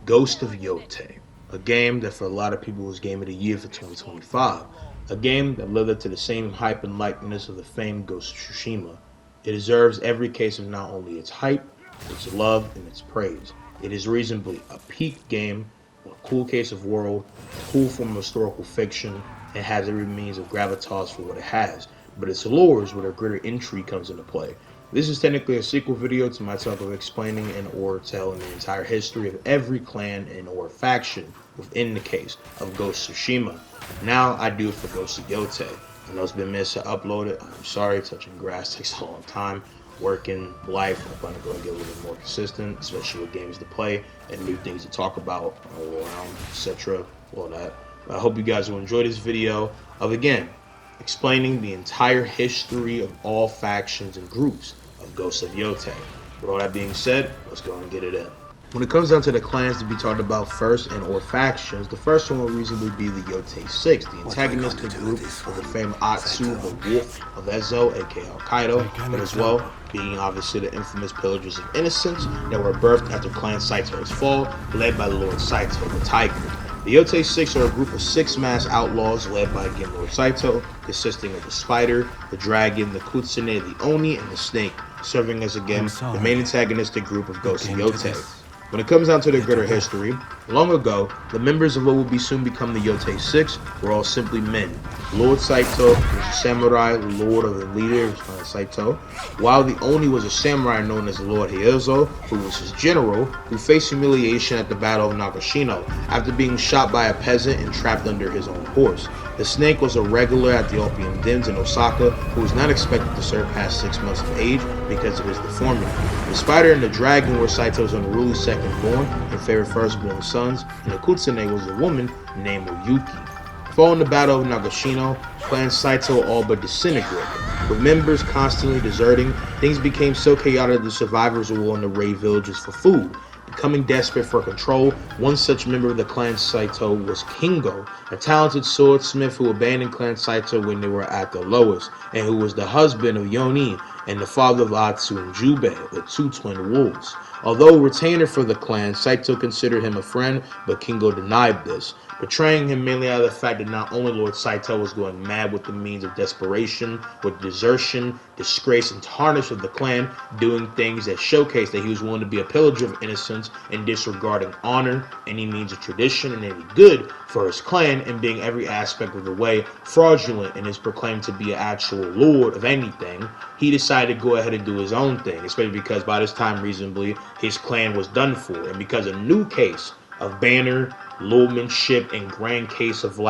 Ghost of Yotei, a game that for a lot of people was Game of the Year for 2025, a game that lived up to the same hype and likeness of the famed Ghost of Tsushima. It deserves every case of not only its hype, its love, and its praise. It is reasonably a peak game, a cool case of world, a cool form of historical fiction, and has every means of gravitas for what it has, but its lore is where the greater intrigue comes into play. This is technically a sequel video to my talk of explaining and or telling the entire history of every clan and or faction within the case of Ghost of Tsushima. Now I do it for Ghost of Yotei. I know it's been missed to upload it. I'm sorry, touching grass takes a long time. Working, life, I'm going to go and get a little bit more consistent, especially with games to play and new things to talk about, all around, etc. All that. I hope you guys will enjoy this video of, again, explaining the entire history of all factions and groups of Ghost of Yotei. With all that being said, let's go and get it in. When it comes down to the clans to be talked about first and or factions, the first one will reasonably be the Yotei 6, the antagonistic group of the famed Atsu, the Wolf of Ezo, aka Al-Kaido, but as well being obviously the infamous Pillagers of Innocence that were birthed after Clan Saito's fall, led by Lord Saito the Tiger. The Yotei 6 are a group of 6 mass outlaws led by again Lord Saito, consisting of the Spider, the Dragon, the Kitsune, the Oni, and the Snake, serving as again the main antagonistic group of Ghost of Yotei. When it comes down to their greater history, long ago, the members of what will be soon become the Yotei 6 were all simply men. Lord Saito was a samurai, lord of the leader, Saito, while the Oni was a samurai known as Lord Heizo, who was his general, who faced humiliation at the Battle of Nagashino after being shot by a peasant and trapped under his own horse. The Snake was a regular at the Opium Dens in Osaka who was not expected to serve past 6 months of age because of his deformity. The Spider and the Dragon were Saito's unruly second-born and favorite first-born sons, and the Kitsune was a woman named Oyuki. Following the Battle of Nagashino, Clan Saito all but disintegrated. With members constantly deserting, things became so chaotic that the survivors were willing to raid villages for food. Becoming desperate for control, one such member of the Clan Saito was Kingo, a talented swordsmith who abandoned Clan Saito when they were at their lowest, and who was the husband of Yoni and the father of Atsu and Jubei, the 2 twin wolves. Although a retainer for the clan, Saito considered him a friend, but Kingo denied this, betraying him mainly out of the fact that not only Lord Saito was going mad with the means of desperation, with desertion, disgrace, and tarnish of the clan, doing things that showcased that he was willing to be a pillager of innocence and disregarding honor, any means of tradition, and any good for his clan, and being every aspect of the way fraudulent and is proclaimed to be an actual lord of anything, he decided to go ahead and do his own thing, especially because by this time, reasonably, his clan was done for, and because a new case of banner, lordmanship, and grand case of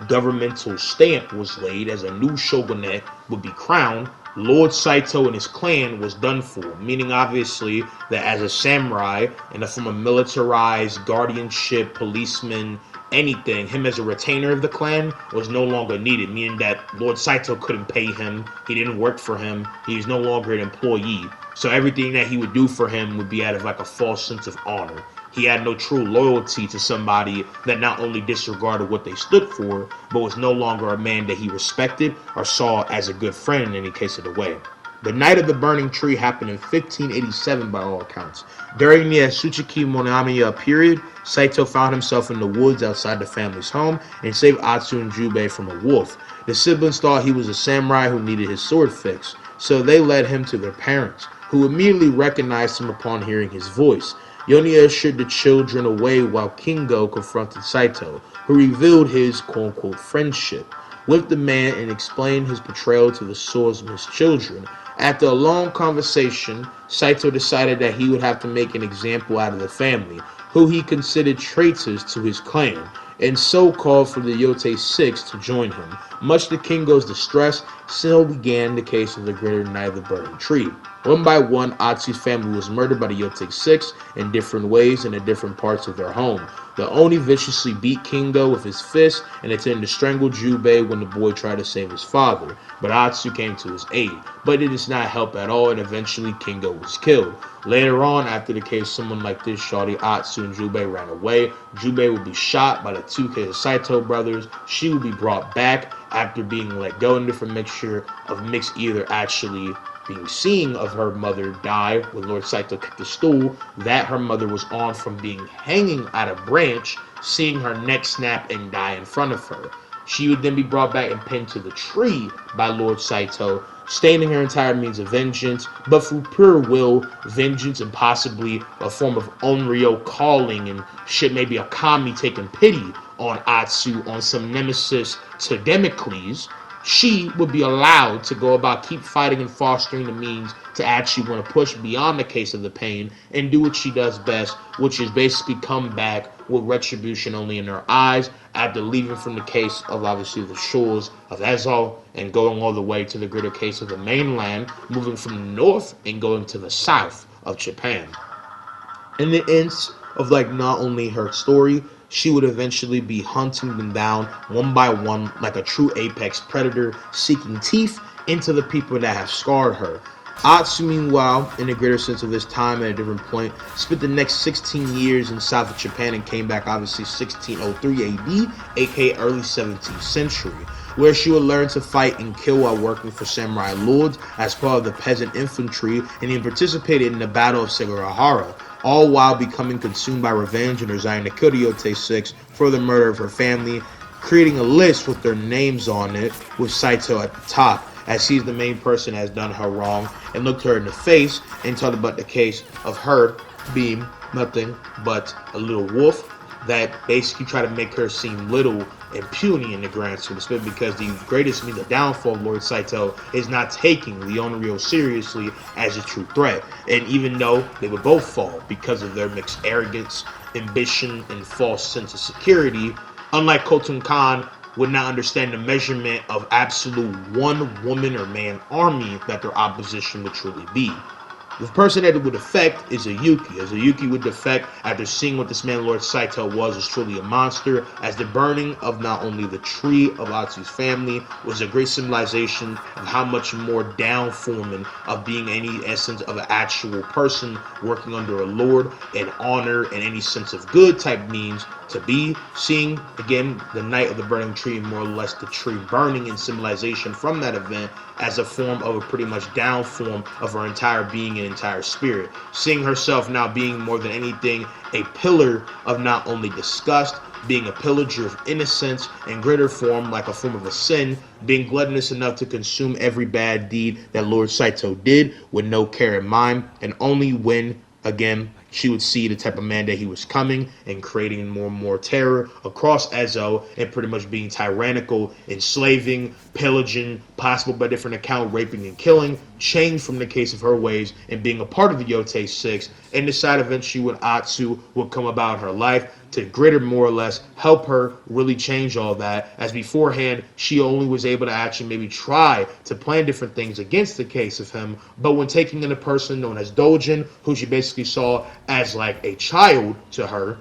governmental stamp was laid as a new shogunate would be crowned, Lord Saito and his clan was done for, meaning obviously that as a samurai and from a militarized guardianship, policeman, anything, him as a retainer of the clan was no longer needed, meaning that Lord Saito couldn't pay him, he didn't work for him, he was no longer an employee. So everything that he would do for him would be out of a false sense of honor. He had no true loyalty to somebody that not only disregarded what they stood for, but was no longer a man that he respected or saw as a good friend in any case of the way. The Night of the Burning Tree happened in 1587 by all accounts. During the Tsuchiki Monamiya period, Saito found himself in the woods outside the family's home and saved Atsu and Jubei from a wolf. The siblings thought he was a samurai who needed his sword fixed, so they led him to their parents, who immediately recognized him upon hearing his voice. Yoni ushered the children away while Kingo confronted Saito, who revealed his quote-unquote friendship with the man and explained his betrayal to the swordsman's children. After a long conversation, Saito decided that he would have to make an example out of the family, who he considered traitors to his clan, and so called for the Yotei 6 to join him. Much to Kingo's distress, so began the case of the Greater Night of the Burning Tree. One by one, Atsu's family was murdered by the Yotei 6 in different ways and in different parts of their home. The Oni viciously beat Kingo with his fist and attempted to strangle Jubei when the boy tried to save his father, but Atsu came to his aid. But it does not help at all, and eventually Kingo was killed. Later on, after the case, someone like this shawty Atsu and Jubei ran away. Jubei would be shot by the 2 Saito brothers. She would be brought back after being let go in a different mixture of mixed either actually being seeing of her mother die when Lord Saito kicked the stool that her mother was on from being hanging at a branch, seeing her neck snap and die in front of her. She would then be brought back and pinned to the tree by Lord Saito, stating her entire means of vengeance, but through pure will, vengeance, and possibly a form of Onryo calling and shit, maybe a kami taking pity on Atsu on some nemesis to Democles, she would be allowed to go about keep fighting and fostering the means to actually want to push beyond the case of the pain and do what she does best, which is basically come back with retribution only in her eyes after leaving from the case of obviously the shores of Ezo and going all the way to the greater case of the mainland, moving from the north and going to the south of Japan. In the ends of like not only her story, she would eventually be hunting them down one by one like a true apex predator, seeking teeth into the people that have scarred her. Atsu, meanwhile, in a greater sense of his time at a different point, spent the next 16 years in south of Japan and came back obviously 1603 AD, aka early 17th century, where she would learn to fight and kill while working for samurai lords as part of the peasant infantry, and even participated in the Battle of Sekigahara, all while becoming consumed by revenge and desiring to kill the Yotei Six for the murder of her family, creating a list with their names on it, with Saito at the top, as he's the main person that has done her wrong, and looked her in the face and told about the case of her being nothing but a little wolf that basically tried to make her seem little and puny in the grand scheme of things, because the greatest means of downfall of Lord Saito is not taking the Onryo seriously as a true threat. And even though they would both fall because of their mixed arrogance, ambition, and false sense of security, unlike Khotun Khan, would not understand the measurement of absolute one woman or man army that their opposition would truly be. The person that it would affect is a Yuki, as a Yuki would defect after seeing what this man Lord Saito was truly a monster, as the burning of not only the tree of Atsu's family was a great symbolization of how much more downforming of being any essence of an actual person working under a lord and honor and any sense of good type means to be. Seeing again the night of the burning tree, more or less the tree burning in symbolization from that event as a form of a pretty much down form of her entire being and entire spirit, seeing herself now being more than anything a pillar of not only disgust, being a pillager of innocence, and greater form like a form of a sin, being gluttonous enough to consume every bad deed that Lord Saito did with no care in mind, and only when again she would see the type of man that he was coming and creating more and more terror across Ezo and pretty much being tyrannical, enslaving, pillaging, possible by different account, raping and killing, changed from the case of her ways and being a part of the Yotei Six, and decide eventually when Atsu would come about her life to greater more or less help her really change all that, as beforehand she only was able to actually maybe try to plan different things against the case of him, but when taking in a person known as Dojin, who she basically saw as like a child to her,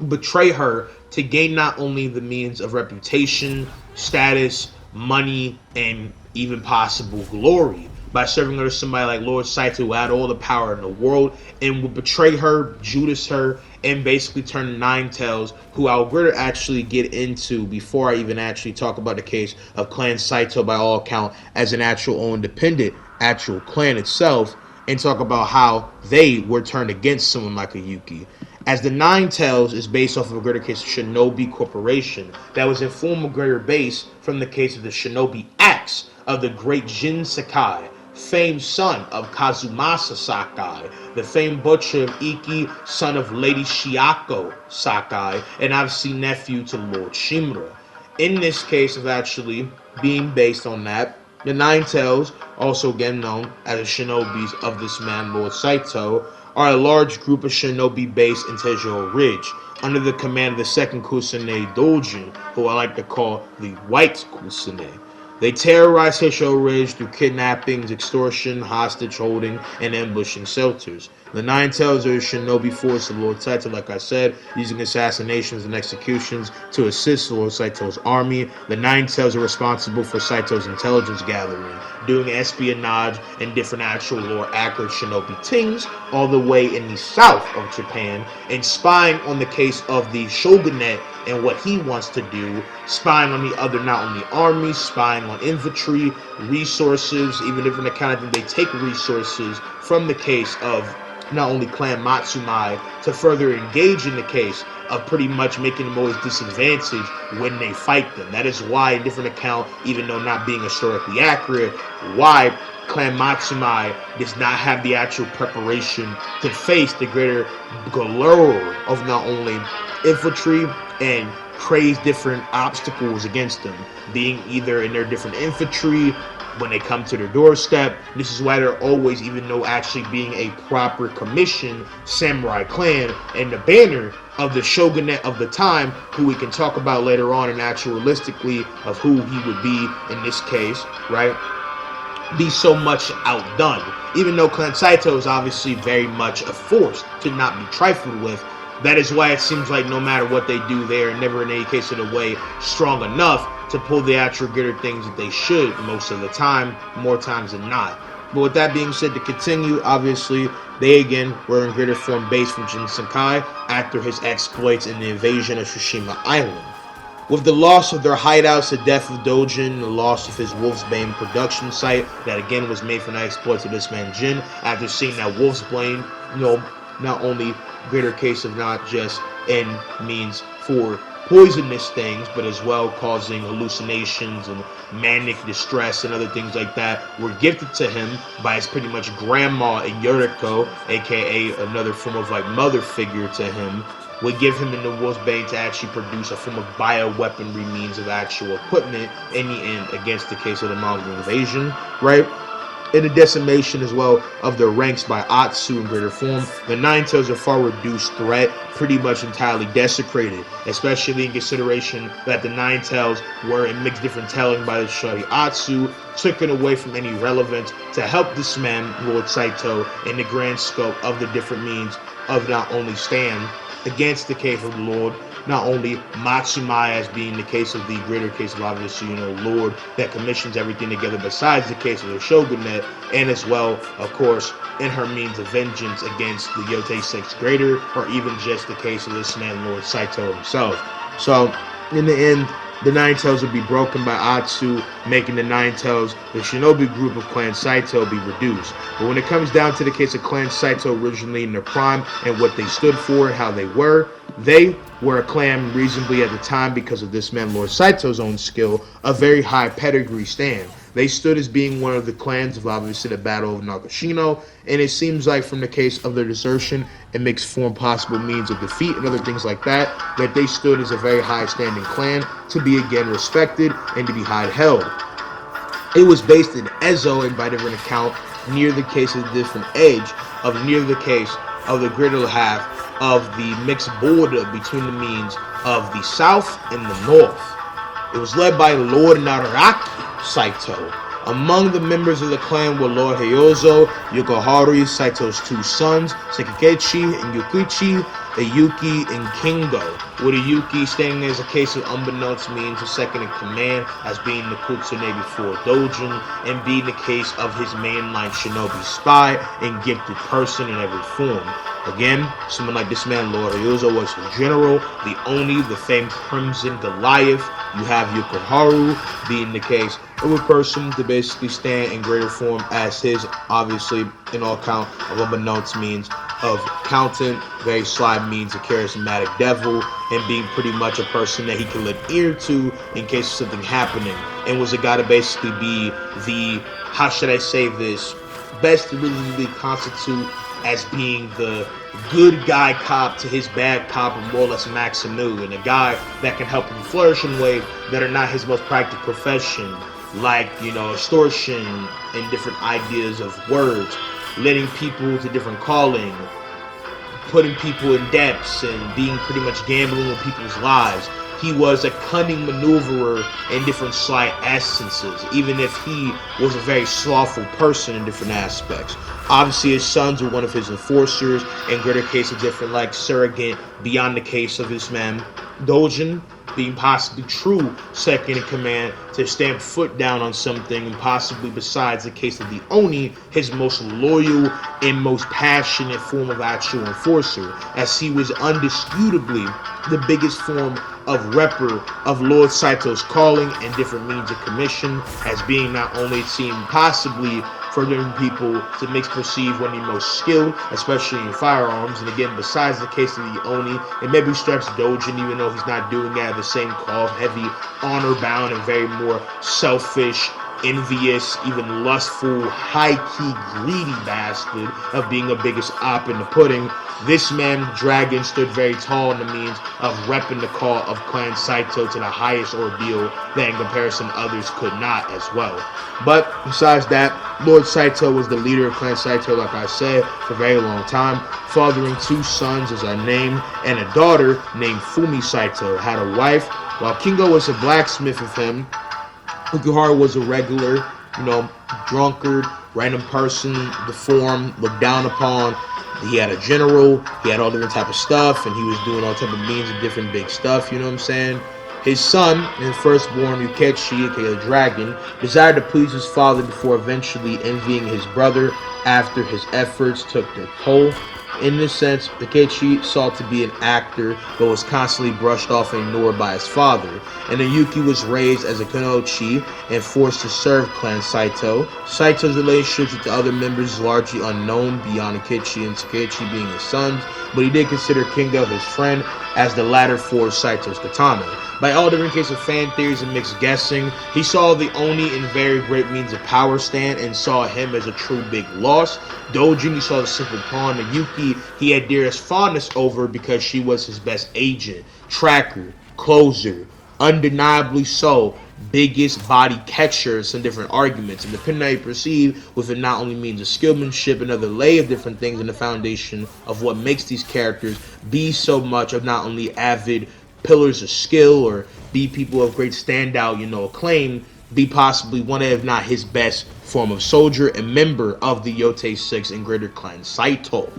betray her to gain not only the means of reputation, status, money, and even possible glory by serving under somebody like Lord Saito who had all the power in the world, and would betray her, Judas her, and basically turn Nine Tails, who I'll greater actually get into before I even actually talk about the case of Clan Saito by all account as an actual independent actual clan itself, and talk about how they were turned against someone like a Yuki. As the Nine Tails is based off of a greater case of Shinobi Corporation that was in former greater base from the case of the Shinobi Axe of the great Jin Sakai, famed son of Kazumasa Sakai, the famed butcher of Iki, son of Lady Shiako Sakai, and obviously nephew to Lord Shimura. In this case of actually being based on that, the Nine Tails, also again known as the Shinobis of this man Lord Saito, are a large group of shinobi based in Tejo Ridge, under the command of the second Kusane Dojin, who I like to call the White Kusane. They terrorize Tejo Ridge through kidnappings, extortion, hostage holding, and ambushing shelters. The Nine Tails are a shinobi force of Lord Saito, like I said, using assassinations and executions to assist Lord Saito's army. The Nine Tails are responsible for Saito's intelligence gathering, doing espionage and different actual lore accurate shinobi things all the way in the south of Japan, and spying on the case of the shogunate and what he wants to do, spying on the other, not only armies, spying on infantry, resources, even if in account that they take resources from the case of not only Clan Matsumai to further engage in the case of pretty much making them always disadvantaged when they fight them. That is why, in different account, even though not being historically accurate, why Clan Matsumai does not have the actual preparation to face the greater galore of not only infantry and craze different obstacles against them, being either in their different infantry when they come to their doorstep. This is why they're always, even though actually being a proper commissioned samurai clan and the banner of the shogunate of the time, who we can talk about later on and actually realistically of who he would be in this case, right? Be so much outdone. Even though Clan Saito is obviously very much a force to not be trifled with, that is why it seems like no matter what they do, they are never in any case of the way strong enough to pull the actual greater things that they should most of the time, more times than not. But with that being said, to continue, obviously, they again were in greater form based from Jin Sakai after his exploits in the invasion of Tsushima Island. With the loss of their hideouts, the death of Dojin, the loss of his Wolfsbane production site that again was made from the exploits of this man Jin, after seeing that Wolfsbane, not only greater case of not just in means for poisonous things, but as well causing hallucinations and manic distress and other things like that, were gifted to him by his pretty much grandma in Yoriko, aka another form of like mother figure to him, would give him in the Wolfsbane to actually produce a form of bioweaponry means of actual equipment in the end against the case of the Mongol invasion, right? In the decimation as well of their ranks by Atsu in greater form, the Nine Tails are far reduced threat, pretty much entirely desecrated, especially in consideration that the Nine Tails were in mixed different telling by the Shogun Atsu, taken away from any relevance to help this man, Lord Saito, in the grand scope of the different means of not only stand against the case of the Lord, not only Matsumai as being the case of the greater case of obviously, Lord that commissions everything together besides the case of the shogunate, and as well, of course, in her means of vengeance against the Yotei Six Greater, or even just the case of this man, Lord Saito himself. So, in the end, the Nine Tails would be broken by Atsu, making the Nine Tails, the shinobi group of Clan Saito, be reduced. But when it comes down to the case of Clan Saito originally in their prime and what they stood for and how they were a clan reasonably at the time, because of this man Lord Saito's own skill, a very high pedigree stand. They stood as being one of the clans of obviously the Battle of Nagashino, and it seems like from the case of their desertion and mixed form possible means of defeat and other things like that, that they stood as a very high standing clan to be again respected and to be high held. It was based in Ezo, and by different account, near the case of the different edge of near the case of the greater half of the mixed border between the means of the south and the north. It was led by Lord Naraki Saito. Among the members of the clan were Lord Heiyozo, Yokoharu, Saito's two sons, Sekikechi and Yukichi, Iyuki and Kingo, with Iyuki standing as a case of unbeknownst means a second in command as being the Kutsune before Dojin, and being the case of his mainline shinobi spy and gifted person in every form. Again, someone like this man, Lord Heiyozo, was his general, the Oni, the famed Crimson Goliath. You have Yokoharu being the case of a person to basically stand in greater form as his, obviously, in all count of unbeknownst means of counting, very sly means, a charismatic devil, and being pretty much a person that he can lend ear to in case of something happening, and was a guy to basically be the, how should I say this, best to really constitute as being the good guy cop to his bad cop, or more or less Max Anu, and a guy that can help him flourish in ways that are not his most practical profession, like, extortion and different ideas of words, leading people to different calling, putting people in debts, and being pretty much gambling with people's lives. He was a cunning maneuverer in different slight essences, even if he was a very slothful person in different aspects. Obviously, his sons were one of his enforcers, in greater case of different, like, surrogate, beyond the case of this man, Dojin, being possibly true second in command to stamp foot down on something, and possibly besides the case of the Oni, his most loyal and most passionate form of actual enforcer, as he was undisputably the biggest form of repper of Lord Saito's calling and different means of commission, as being not only seen possibly for different people to mix perceive when the most skilled, especially in firearms. And again, besides the case of the Oni, it maybe straps Dojin, even though he's not doing it at the same cause, heavy, honor bound, and very more selfish, envious, even lustful, high-key, greedy bastard of being the biggest op in the pudding. This man, Dragon, stood very tall in the means of repping the call of Clan Saito to the highest ordeal that in comparison others could not as well. But besides that, Lord Saito was the leader of Clan Saito, like I said, for a very long time, fathering 2 sons as I named, and a daughter named Fumi Saito. Had a wife, while Kingo was a blacksmith of him. Fukuhara was a regular, drunkard, random person, deformed, looked down upon. He had a general, he had all different type of stuff, and he was doing all type of means of different big stuff, you know what I'm saying? His son, his firstborn, Yukechi, aka the Dragon, desired to please his father before eventually envying his brother after his efforts took their toll. In this sense, Yukechi sought to be an actor, but was constantly brushed off and ignored by his father. And then Yuki was raised as a Kunoichi and forced to serve Clan Saito. Saito's relationships with the other members is largely unknown beyond Yukechi and Takechi being his sons, but he did consider Kingo his friend, as the latter forged Saito's katana. By all different cases of fan theories and mixed guessing, he saw the Oni in very great means of power stand and saw him as a true big loss. Dojin, he saw the simple pawn, and Yuki, he had dearest fondness over because she was his best agent, tracker, closer, undeniably so, biggest body catcher, some different arguments, and depending on how you perceive, with it not only means of skillmanship, another lay of different things in the foundation of what makes these characters be so much of not only avid pillars of skill or be people of great standout, acclaim, be possibly one of, if not his best form of soldier and member of the Yotei 6 and greater Clan Saito.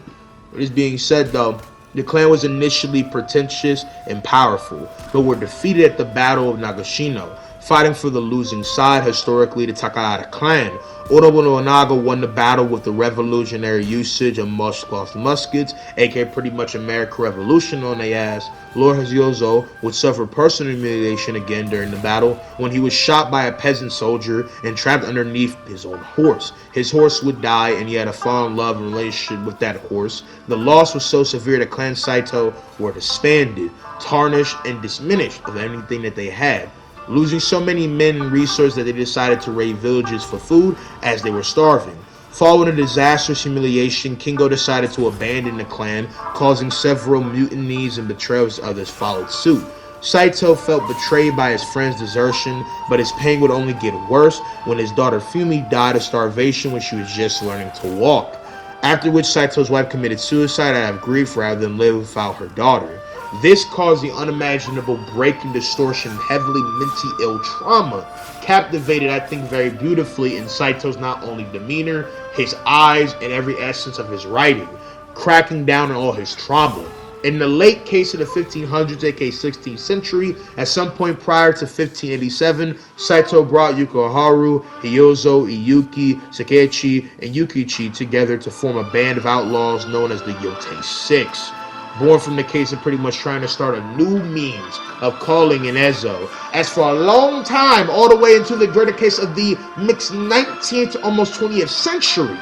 With this being said though, the clan was initially pretentious and powerful, but were defeated at the Battle of Nagashino. Fighting for the losing side, historically the Takahata clan, Oda Nobunaga won the battle with the revolutionary usage of mushcloth muskets, aka pretty much American Revolution on their ass. Lord Hazuyozo would suffer personal humiliation again during the battle when he was shot by a peasant soldier and trapped underneath his own horse. His horse would die and he had a fall in love and relationship with that horse. The loss was so severe that Clan Saito were disbanded, tarnished, and diminished of anything that they had, losing so many men and resources that they decided to raid villages for food as they were starving. Following a disastrous humiliation, Kingo decided to abandon the clan, causing several mutinies and betrayals. Others followed suit. Saito felt betrayed by his friend's desertion, but his pain would only get worse when his daughter Fumi died of starvation when she was just learning to walk. After which Saito's wife committed suicide out of grief rather than live without her daughter. This caused the unimaginable break and distortion, heavily mentally ill trauma, captivated, I think, very beautifully in Saito's not only demeanor, his eyes, and every essence of his writing, cracking down on all his trauma. In the late case of the 1500s, aka 16th century, at some point prior to 1587, Saito brought Yukiharu, Hiyozo, Iyuki, Sakechi, and Yukichi together to form a band of outlaws known as the Yotei 6. Born from the case of pretty much trying to start a new means of calling in Ezo. As for a long time, all the way into the greater case of the mixed 19th to almost 20th century,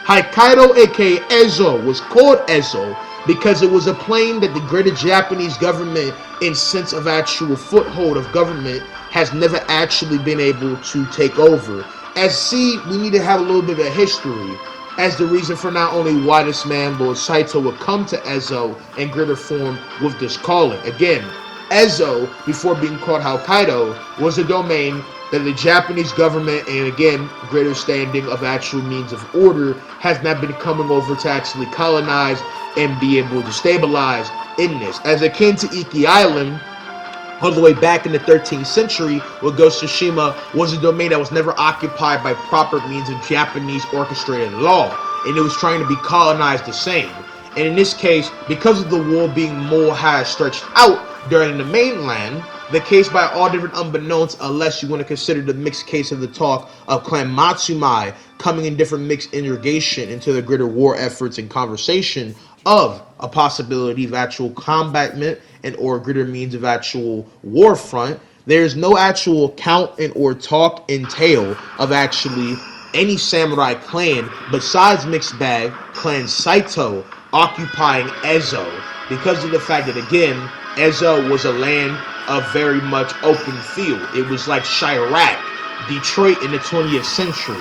Hokkaido, aka Ezo, was called Ezo because it was a plane that the greater Japanese government, in sense of actual foothold of government, has never actually been able to take over. As see, we need to have a little bit of a history as the reason for not only why this man, Lord Saito, would come to Ezo in greater form with this calling. Again, Ezo, before being called Hokkaido, was a domain that the Japanese government, and again, greater standing of actual means of order, has not been coming over to actually colonize and be able to stabilize in this. As akin to Iki Island, all the way back in the 13th century, where Ghost Tsushima was a domain that was never occupied by proper means of Japanese orchestrated law, and it was trying to be colonized the same. And in this case, because of the war being more high stretched out during the mainland, the case by all different unbeknownst, unless you want to consider the mixed case of the talk of Clan Matsumai coming in different mixed irrigation into the greater war efforts and conversation of a possibility of actual combatment and or greater means of actual war front, there's no actual account and or talk and tale of actually any samurai clan besides Mixed Bag Clan Saito occupying Ezo, because of the fact that, again, Ezo was a land of very much open field. It was like Chirac, Detroit in the 20th century.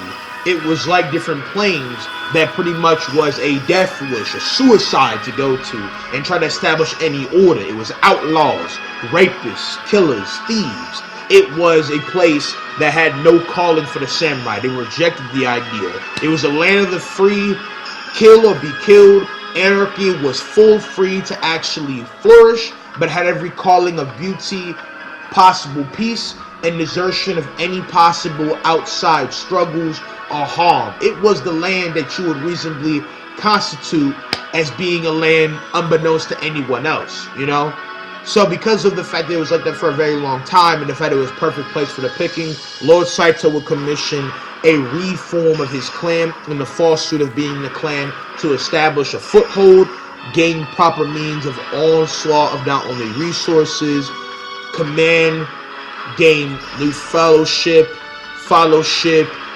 It was like different planes that pretty much was a death wish, a suicide to go to and try to establish any order. It was outlaws, rapists, killers, thieves. It was a place that had no calling for the samurai. They rejected the idea. It was a land of the free, kill or be killed. Anarchy was full free to actually flourish, but had every calling of beauty, possible peace, and desertion of any possible outside struggles or harm. It was the land that you would reasonably constitute as being a land unbeknownst to anyone else, you know? So because of the fact that it was like that for a very long time, and the fact that it was a perfect place for the picking, Lord Saito would commission a reform of his clan in the false suit of being the clan to establish a foothold, gain proper means of onslaught of not only resources, command, gain new fellowship,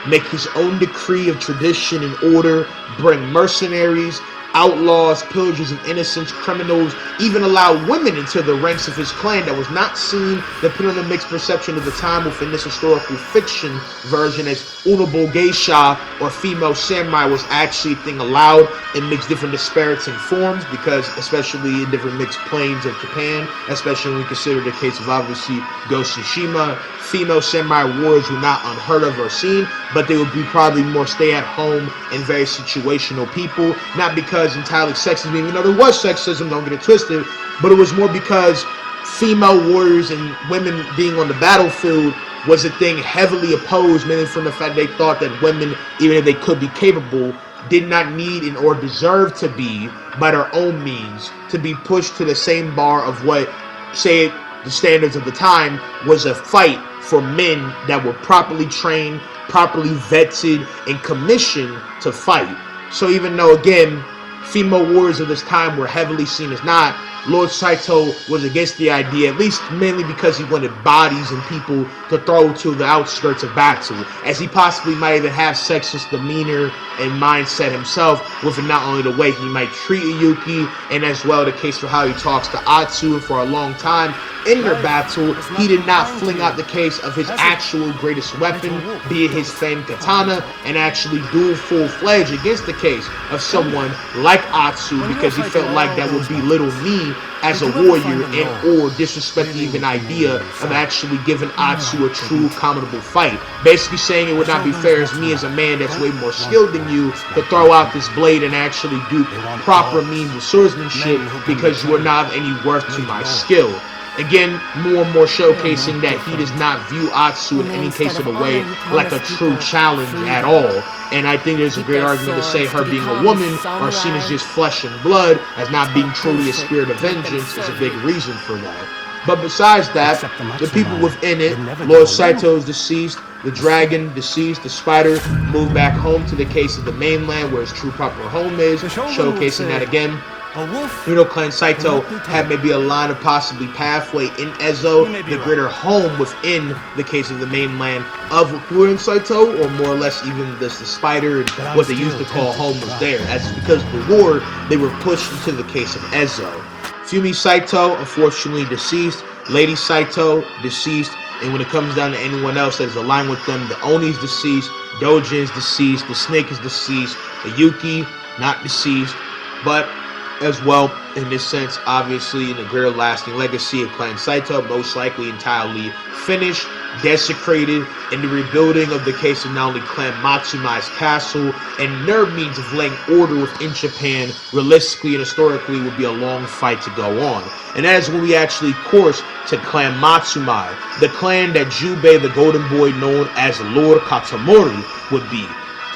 make his own decree of tradition and order, bring mercenaries, outlaws, pillagers of innocents, criminals, even allow women into the ranks of his clan that was not seen, depending on the mixed perception of the time within this historical fiction version, as honorable geisha or female samurai was actually a thing allowed in mixed different disparaging forms, because especially in different mixed planes of Japan, especially when we consider the case of obviously Ghost Tsushima, female samurai warriors were not unheard of or seen, but they would be probably more stay-at-home and very situational people, not because entirely sexism, even though there was sexism, don't get it twisted, but it was more because female warriors and women being on the battlefield was a thing heavily opposed, mainly from the fact they thought that women, even if they could be capable, did not need and or deserve to be, by their own means, to be pushed to the same bar of what, say, the standards of the time was a fight for men that were properly trained, properly vetted, and commissioned to fight. So even though, again, female warriors of this time were heavily seen as not, Lord Saito was against the idea, at least mainly because he wanted bodies and people to throw to the outskirts of battle, as he possibly might even have sexist demeanor and mindset himself, with not only the way he might treat Yuki, and as well the case for how he talks to Atsu. And for a long time in their battle, he did not fling out the case of his actual greatest weapon, be it his famed katana, and actually duel full-fledged against the case of someone like Atsu, because he felt like that would belittle me as a warrior and or disrespect the even idea of actually giving Atsu a true commendable fight. Basically saying it would not be fair as me as a man that's way more skilled than you to throw out this blade and actually do proper means of swordsmanship because you are not of any worth to my skill. Again, more and more showcasing that he does not view Atsu in any case of the way like a true challenge at all. And I think there's a great argument to say her being a woman or seen as just flesh and blood, as not being truly a spirit of vengeance, is a big reason for that. But besides that, the people within it, Lord Saito is deceased, the dragon deceased, the spider moved back home to the case of the mainland where his true proper home is, showcasing that again. Clan Saito had maybe a line of possibly pathway in Ezo, the greater home within the case of the mainland of Clan Saito, or more or less even the spider and what they used to call home was there. As because of the war, they were pushed into the case of Ezo. Fumi Saito, unfortunately deceased. Lady Saito, deceased. And when it comes down to anyone else that is aligned with them, the Oni's deceased, Dojin is deceased, the Snake is deceased, the Yuki, not deceased, but as well, in this sense, obviously, in the greater lasting legacy of Clan Saito, most likely entirely finished, desecrated, in the rebuilding of the case of not only Clan Matsumai's castle, and their means of laying order within Japan, realistically and historically, would be a long fight to go on. And that is when we actually course to Clan Matsumai, the clan that Jubei, the Golden Boy, known as Lord Katamori, would be.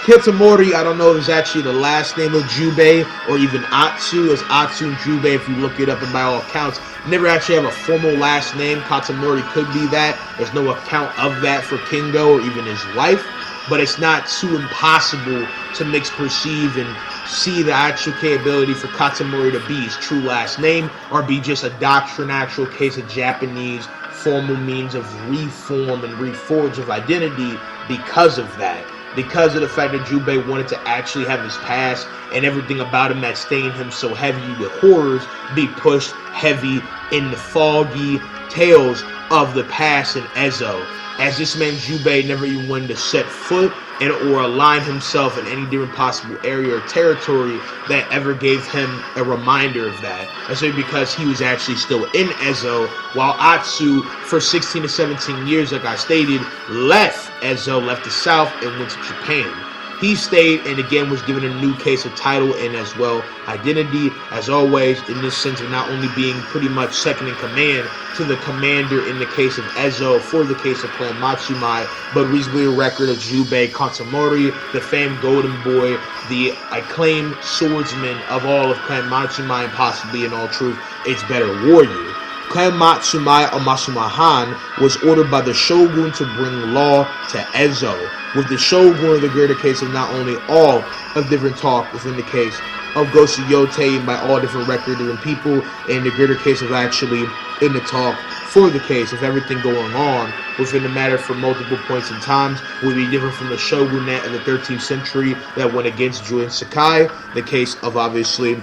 Kitamori, I don't know if it's actually the last name of Jubei or even Atsu, as Atsu and Jubei, if you look it up, and by all accounts, never actually have a formal last name. Katamori could be that. There's no account of that for Kingo or even his wife. but it's not too impossible to mix perceive and see the actual capability for Katamori to be his true last name, or be just a doctrinal case of Japanese formal means of reform and reforge of identity because of that. Because of the fact that Jubei wanted to actually have his past and everything about him that stained him so heavy with horrors be pushed heavy in the foggy tales of the past in Ezo. As this man Jubei never even wanted to set foot and or align himself in any different possible area or territory that ever gave him a reminder of that. That's because he was actually still in Ezo, while Atsu, for 16 to 17 years, like I stated, left Ezo, left the south, and went to Japan. He stayed and again was given a new case of title and as well identity, as always, in this sense of not only being pretty much second in command to the commander in the case of Ezo for the case of Clan Matsumai, but reasonably a record of Jubei Katamori, the famed Golden Boy, the acclaimed swordsman of all of Clan Matsumai, and possibly in all truth, its better warrior. Clan Matsumai or Matsumahan was ordered by the shogun to bring law to Ezo, with the shogun in the greater case of not only all of different talk within the case of Gosu Yotei by all different record different people, and the greater case of actually in the talk for the case of everything going on within the matter for multiple points in times would be different from the shogunate of the 13th century that went against Juin Sakai, the case of obviously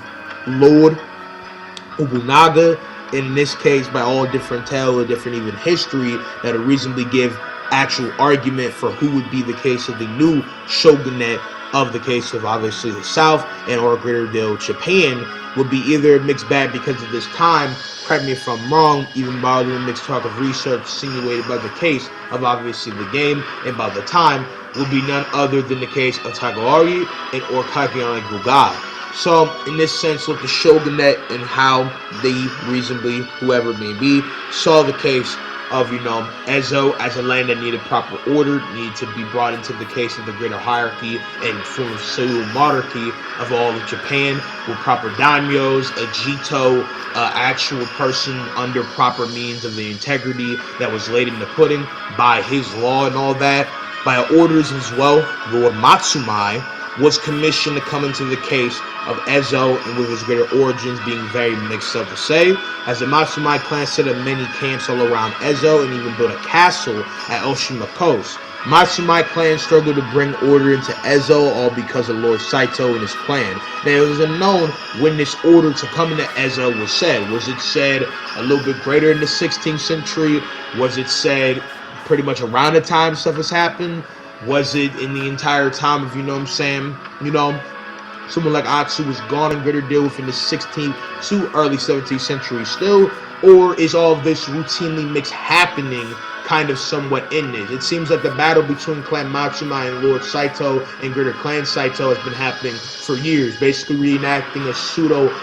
Lord Ubunaga. In this case, by all different tale or different even history that would reasonably give actual argument for who would be the case of the new shogunate of the case of obviously the South and or greater deal Japan would be either a mixed bag because of this time, correct me if I'm wrong, even by the mixed talk of research insinuated by the case of obviously the game and by the time would be none other than the case of Tagawari and or Kageane Gugai. So, in this sense, with the shogunate and how they reasonably, whoever it may be, saw the case of, Ezo as a land that needed proper order, needed to be brought into the case of the greater hierarchy and form of civil monarchy of all of Japan, with proper daimyos, a jito, actual person under proper means of the integrity that was laid in the pudding by his law and all that, by orders as well. Lord Matsumai was commissioned to come into the case of Ezo, and with his greater origins being very mixed up to say, as the Matsumai clan set up many camps all around Ezo and even built a castle at Oshima Coast. Matsumai clan struggled to bring order into Ezo, all because of Lord Saito and his clan. Now, it was unknown when this order to come into Ezo was said. Was it said a little bit greater in the 16th century? Was it said pretty much around the time stuff has happened? Was it in the entire time of, someone like Atsu was gone in greater deal within the 16th to early 17th century still? Or is all of this routinely mixed happening kind of somewhat in this? It seems like the battle between Clan Matsumai and Lord Saito and greater Clan Saito has been happening for years, basically reenacting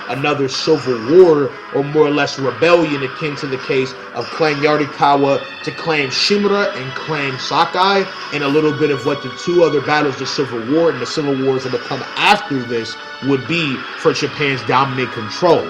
another civil war or more or less rebellion akin to the case of Clan Yarikawa to Clan Shimura and Clan Sakai, and a little bit of what the two other battles, the Civil War and the Civil Wars that will come after this, would be for Japan's dominant control.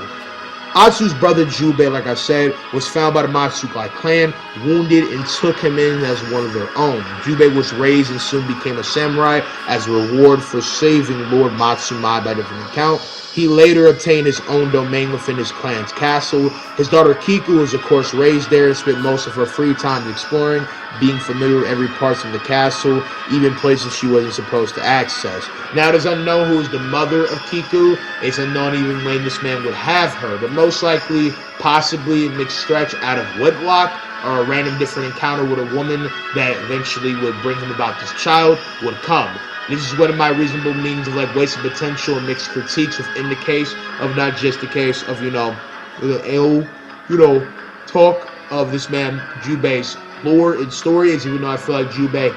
Atsu's brother Jubei, like I said, was found by the Matsukai clan, wounded, and took him in as one of their own. Jubei was raised and soon became a samurai as a reward for saving Lord Matsumai by different account. He later obtained his own domain within his clan's castle. His daughter Kiku was of course raised there and spent most of her free time exploring, being familiar with every part of the castle, even places she wasn't supposed to access. Now it is unknown who is the mother of Kiku. It's unknown even when this man would have her, but most likely, possibly a mixed stretch out of wedlock or a random different encounter with a woman that eventually would bring him about this child would come. This is one of my reasonable means of wasted potential and mixed critiques within the case of not just the case of, talk of this man Jubei's lore and stories, even though I feel like Jubei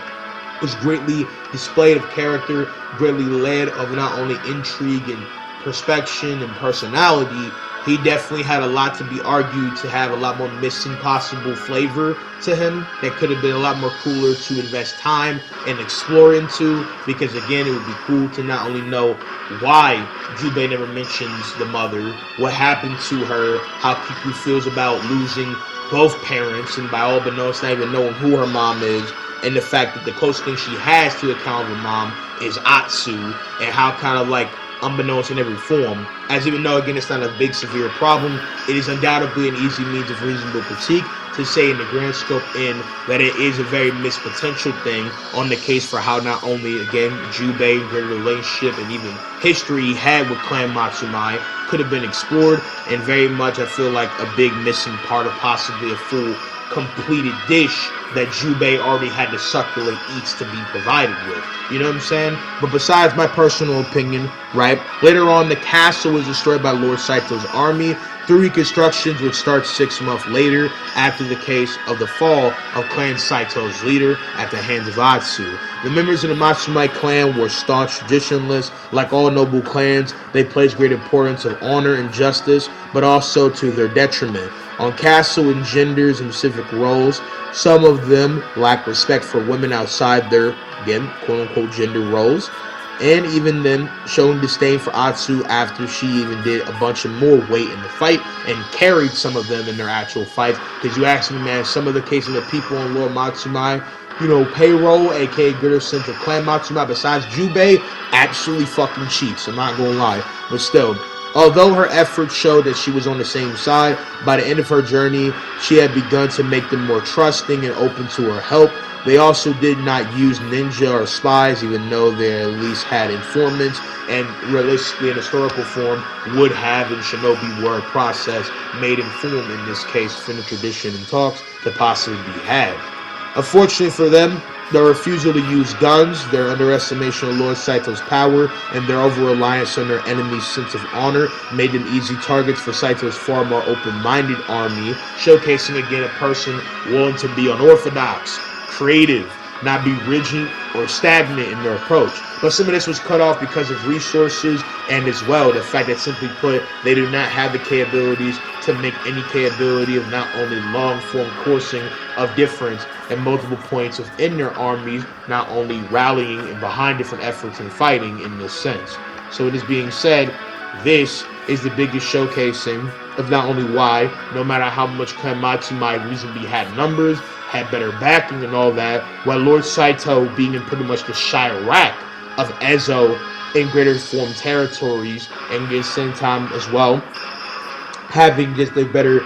was greatly displayed of character, greatly led of not only intrigue and perspection and personality. He definitely had a lot to be argued to have a lot more missing possible flavor to him that could have been a lot more cooler to invest time and explore into, because again, it would be cool to not only know why Jubei never mentions the mother, what happened to her, how Kiku feels about losing both parents, and by all but known, not even knowing who her mom is, and the fact that the closest thing she has to a kind of her mom is Atsu, and how kind of like unbeknownst in every form, as even though again it's not a big severe problem, it is undoubtedly an easy means of reasonable critique to say in the grand scope in that it is a very missed potential thing on the case for how not only again Jubei, greater relationship and even history he had with Clan Matsumai could have been explored, and very much I feel like a big missing part of possibly a full completed dish that Jubei already had to succulate eats to be provided with. You know what I'm saying? But besides my personal opinion, right, later on the castle was destroyed by Lord Saito's army through reconstructions, which starts 6 months later after the case of the fall of Clan Saito's leader at the hands of Atsu. The members of the Matsumai clan were staunch traditionalists. Like all noble clans, they placed great importance of honor and justice, but also to their detriment on castle and genders and specific roles. Some of them lack respect for women outside their, again, quote-unquote gender roles, and even then showing disdain for Atsu after she even did a bunch of more weight in the fight and carried some of them in their actual fights. Because you ask me, man, some of the cases of people on Lord Matsumai, you know, payroll, aka Greater Central Clan Matsumai, besides Jubei, absolutely fucking cheats, I'm not gonna lie. But still, although her efforts showed that she was on the same side, by the end of her journey, she had begun to make them more trusting and open to her help. They also did not use ninja or spies, even though they at least had informants, and realistically in historical form would have in shinobi war process made inform, in this case, from the tradition and talks to possibly be had. Unfortunately for them, their refusal to use guns, their underestimation of Lord Saito's power, and their over-reliance on their enemy's sense of honor made them easy targets for Saito's far more open-minded army, showcasing again a person willing to be unorthodox, creative, not be rigid or stagnant in their approach. But some of this was cut off because of resources, and as well the fact that, simply put, they do not have the capabilities to make any capability of not only long-form coursing of difference and multiple points within their armies, not only rallying and behind different efforts and fighting in this sense. So it is being said, this is the biggest showcasing of not only why, no matter how much Clan Matsumai reasonably had numbers, had better backing and all that, while Lord Saito being in pretty much the Chirac of Ezo in greater form territories, and at the same time as well having just a better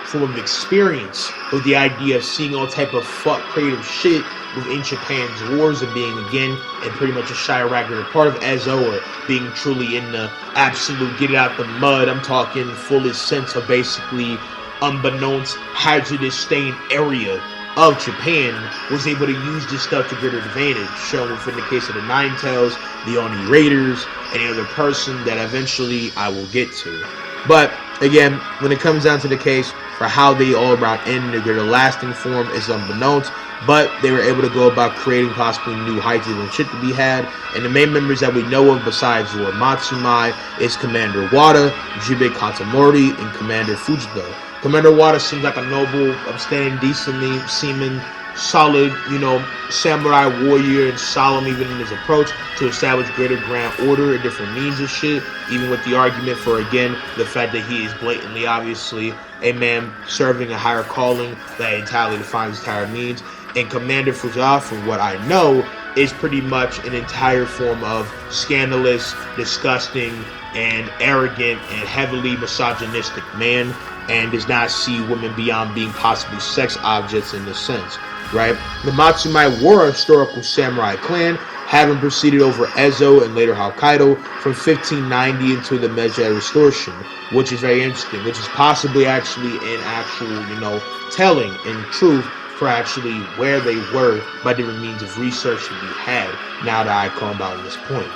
form of experience with the idea of seeing all type of fuck creative shit within Japan's wars, and being again in pretty much a Chirac or part of Ezo, or being truly in the absolute get it out the mud, I'm talking fullest sense of basically unbeknownst hazardous stain area of Japan, was able to use this stuff to greater advantage, shown within the case of the Nine Tails, the Oni Raiders, any other person that eventually I will get to. But again, when it comes down to the case for how they all around end in their lasting form is unbeknownst, but they were able to go about creating possibly new heights and shit to be had. And the main members that we know of besides Lord Matsumai is Commander Wada, Jubei Katamori, and Commander Fujita. Commander Wada seems like a noble, upstanding, decently seeming, solid, you know, samurai warrior, and solemn even in his approach to establish greater grand order and different means of shit, even with the argument for, again, the fact that he is blatantly, obviously, a man serving a higher calling that entirely defines his entire means. And Commander Fujita, from what I know, is pretty much an entire form of scandalous, disgusting, and arrogant, and heavily misogynistic man, and does not see women beyond being possibly sex objects in this sense, right? The Matsumai were a historical samurai clan, having proceeded over Ezo and later Hokkaido from 1590 until the Meiji Restoration, which is very interesting, which is possibly actually an actual, you know, telling in truth for actually where they were by different means of research to be had, now that I come about this point.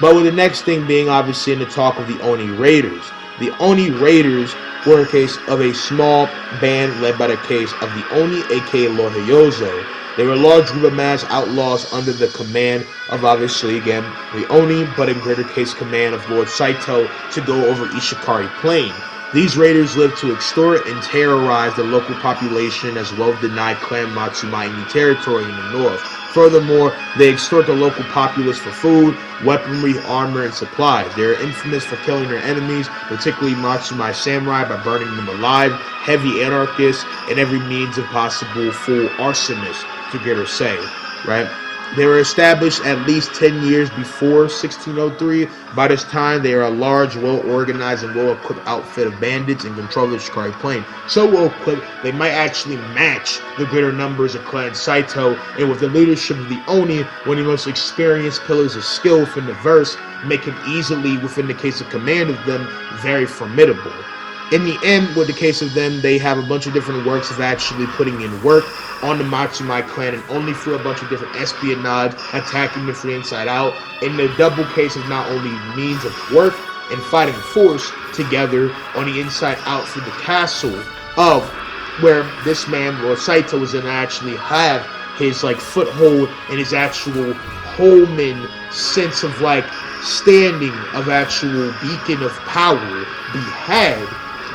But with the next thing being obviously in the talk of the Oni Raiders. The Oni Raiders were a case of a small band led by the case of the Oni, aka Lord Hyozo. They were a large group of mass outlaws under the command of, obviously, again, the Oni, but in greater case command of Lord Saito to go over Ishikari Plain. These raiders lived to extort and terrorize the local population as well as deny Clan Matsumai any territory in the north. Furthermore, they extort the local populace for food, weaponry, armor, and supplies. They are infamous for killing their enemies, particularly Matsumai samurai, by burning them alive, heavy anarchists, and every means of possible full arsonists, to get or say, right? They were established at least 10 years before 1603. By this time, they are a large, well-organized, and well-equipped outfit of bandits in control of the Shikari Plain. So well-equipped, they might actually match the greater numbers of Clan Saito, and with the leadership of the Oni, one of the most experienced pillars of skill within the verse, make him easily, within the case of command of them, very formidable. In the end, with the case of them, they have a bunch of different works of actually putting in work on the Matsumai clan, and only through a bunch of different espionage, attacking them from the inside out, in the double case of not only means of work and fighting force together on the inside out through the castle of where this man, Lord Saito, was going to actually have his like foothold and his actual Holman sense of like standing of actual beacon of power be had.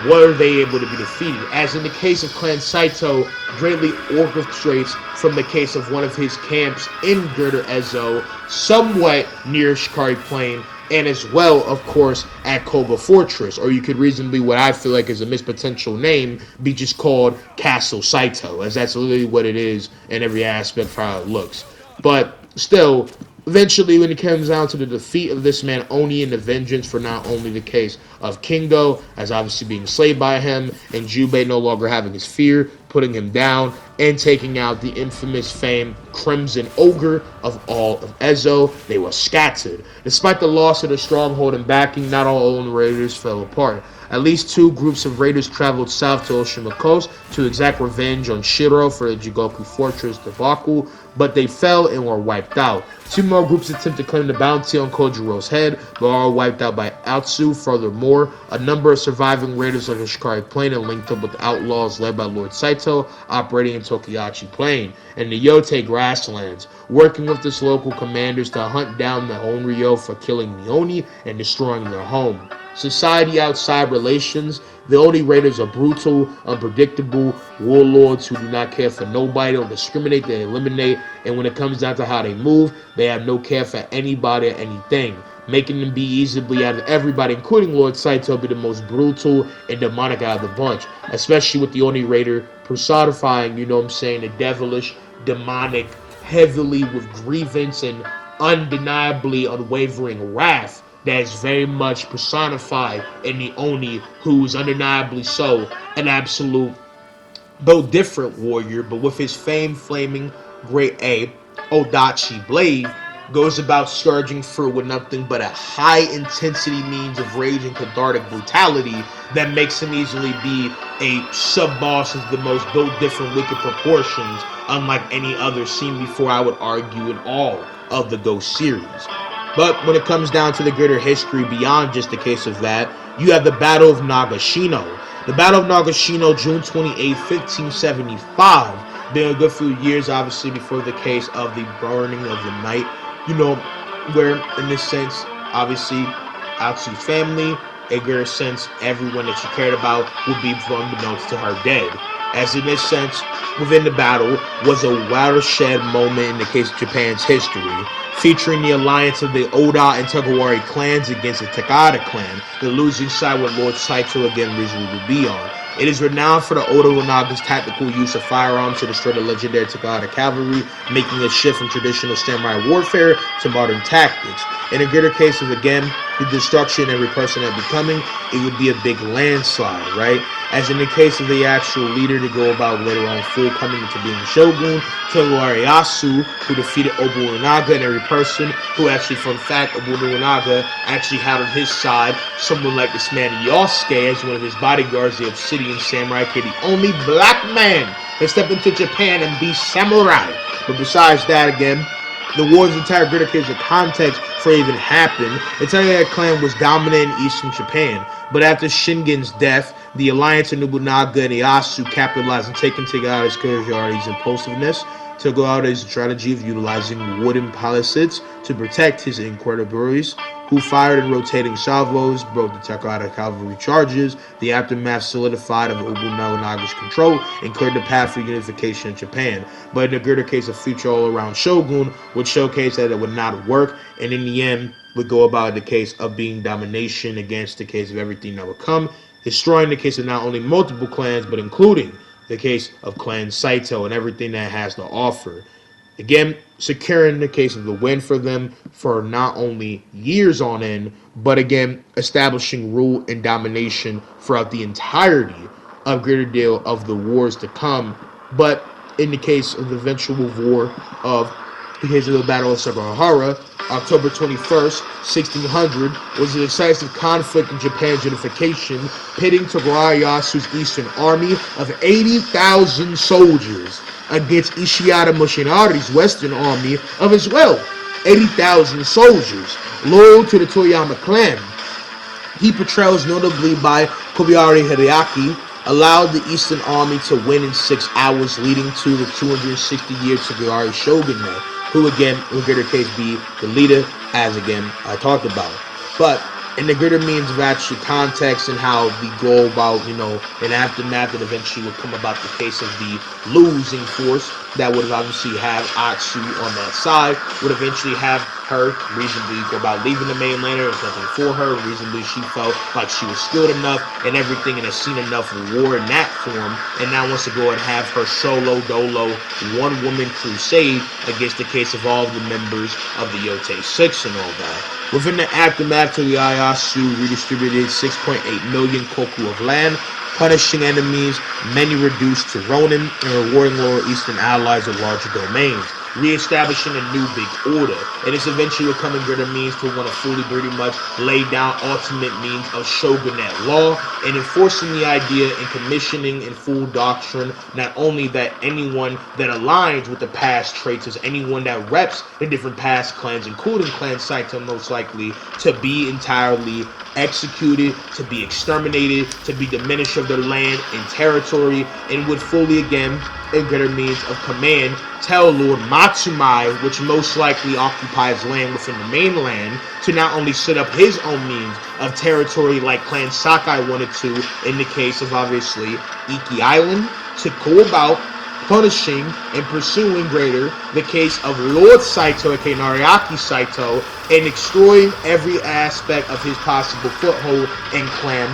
Were they able to be defeated? As in the case of Clan Saito, greatly orchestrates from the case of one of his camps in Greater Ezo, somewhat near Shikari Plain, and as well, of course, at Koga Fortress, or you could reasonably, what I feel like is a mispotential name, be just called Castle Saito, as that's literally what it is in every aspect for how it looks. But still, eventually, when it comes down to the defeat of this man Oni and the vengeance for not only the case of Kingo, as obviously being slayed by him, and Jubei no longer having his fear, putting him down, and taking out the infamous famed Crimson Ogre of all of Ezo, they were scattered. Despite the loss of the stronghold and backing, not all Oni raiders fell apart. At least two groups of raiders traveled south to Oshima Coast to exact revenge on Shiro for the Jigoku Fortress debacle, but they fell and were wiped out. Two more groups attempted to claim the bounty on Kojiro's head, but all wiped out by Atsu. Furthermore, a number of surviving raiders of the Shikari Plain and linked up with the outlaws led by Lord Saito, operating in Tokiyachi Plain and the Yotei grasslands, working with this local commanders to hunt down the Onryo for killing the Oni and destroying their home. Society outside relations, the Oni raiders are brutal, unpredictable warlords who do not care for nobody, don't discriminate, they eliminate, and when it comes down to how they move, they have no care for anybody or anything, making them be easily out of everybody, including Lord Saito, be the most brutal and demonic out of the bunch, especially with the Oni raider personifying, you know what I'm saying, the devilish, demonic, heavily with grievance and undeniably unwavering wrath that is very much personified in the Oni, who is undeniably so an absolute, though different warrior, but with his famed flaming great A, Odachi blade, goes about scourging through with nothing but a high intensity means of rage and cathartic brutality that makes him easily be a sub-boss of the most built different wicked proportions, unlike any other seen before, I would argue, in all of the Ghost series. But when it comes down to the greater history beyond just the case of that, you have the Battle of Nagashino. The Battle of Nagashino, June 28, 1575, been a good few years, obviously, before the case of the burning of the night. You know, where, in this sense, obviously, Atsu's family, a greater sense, everyone that she cared about would be unbeknownst to her dead. As in this sense, within the battle, was a watershed moment in the case of Japan's history, featuring the alliance of the Oda and Tokugawa clans against the Takada clan, the losing side with Lord Saito again reasonably would be on. It is renowned for the Oda Naga's tactical use of firearms to destroy the legendary Takada cavalry, making a shift from traditional samurai warfare to modern tactics. In a greater case of, again, the destruction every person had becoming, it would be a big landslide, right? As in the case of the actual leader to go about later on full coming into being shogun, Tokugawa Ieyasu, who defeated Obu Nobunaga, and every person who actually, fun fact, Obu Nobunaga actually had on his side someone like this man Yosuke as one of his bodyguards, the Obsidian Samurai Kid, the only black man to step into Japan and be samurai. But besides that, again, the war's entire greater case of context for it even happened. The Takada clan was dominant in eastern Japan, but after Shingen's death, the alliance of Nobunaga and Ieyasu capitalized on taking Takada's Kojari's impulsiveness to go out his strategy of utilizing wooden palisades to protect his inquarters who fired in rotating salvos, broke the Takata cavalry charges. The aftermath solidified of Nobu Nobunaga's control and cleared the path for unification in Japan. But in the greater case of future all-around shogun, would showcase that it would not work, and in the end, would go about the case of being domination against the case of everything that would come, destroying the case of not only multiple clans, but including the case of Clan Saito and everything that has to offer. Again, securing the case of the win for them for not only years on end, but again, establishing rule and domination throughout the entirety of greater deal of the wars to come. But in the case of the eventual war of the case of the Battle of Sekigahara, October 21st, 1600, was a decisive conflict in Japan's unification, pitting Tokugawa Ieyasu's Eastern Army of 80,000 soldiers against Ieyasu Mushinari's Western Army of as well 80,000 soldiers, loyal to the Toyama clan. He portrayals notably by Kobayari Hideaki, allowed the Eastern Army to win in 6 hours, leading to the 260-year Tokugawa shogunate, who again will greater case be the leader, as again I talked about. But in the greater means of actual context and how we go about, an aftermath that eventually would come about the case of the losing force that would obviously have Atsu on that side, would eventually have her reasonably go about leaving the mainland. There was nothing for her. Reasonably, she felt like she was skilled enough and everything and has seen enough war in that form, and now wants to go and have her solo dolo one-woman crusade against the case of all the members of the Yotei 6 and all that. Within the aftermath, Ieyasu redistributed 6.8 million koku of land, punishing enemies, many reduced to ronin, and rewarding lower eastern allies with larger domains, re-establishing a new big order. And it's eventually becoming greater means to want to fully pretty much lay down ultimate means of shogunate law and enforcing the idea and commissioning in full doctrine not only that anyone that aligns with the past traits as anyone that reps the different past clans, including Clan Saito most likely, to be entirely executed, to be exterminated, to be diminished of their land and territory, and would fully again in greater means of command tell Lord Matsumai, which most likely occupies land within the mainland, to not only set up his own means of territory like Clan Sakai wanted to in the case of obviously Iki Island, to go about punishing and pursuing greater the case of Lord Saito, aka Nariaki Saito, and destroying every aspect of his possible foothold in Clan,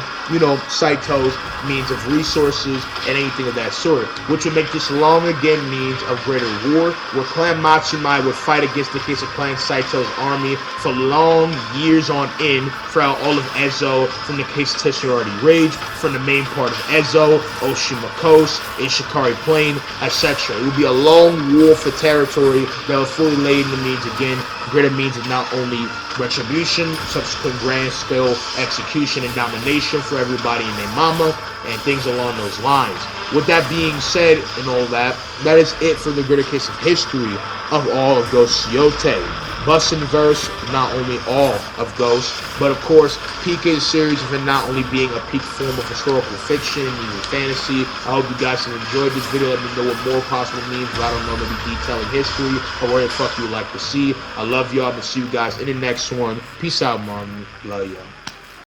Saito's means of resources and anything of that sort, which would make this long again means of greater war, where Clan Matsumai would fight against the case of Clan Saito's army for long years on end throughout all of Ezo, from the case of Tetsuyori Rage, from the main part of Ezo, Oshima Coast, Ishikari Plain, etc. It would be a long war for territory that would fully lay in the means again, greater means of not only retribution, subsequent grand scale execution and domination for everybody and their mama, and things along those lines. With that being said and all that, that is it for the greater case of history of all of Ghost Yotei. Bust and verse, not only all of Ghost, but of course, PK's series of it not only being a peak form of historical fiction and even fantasy. I hope you guys have enjoyed this video. Let me know what more possible means, but I don't know, maybe detailing history or what the fuck you would like to see. I love y'all. I'm gonna see you guys in the next one. Peace out, mom. Love y'all.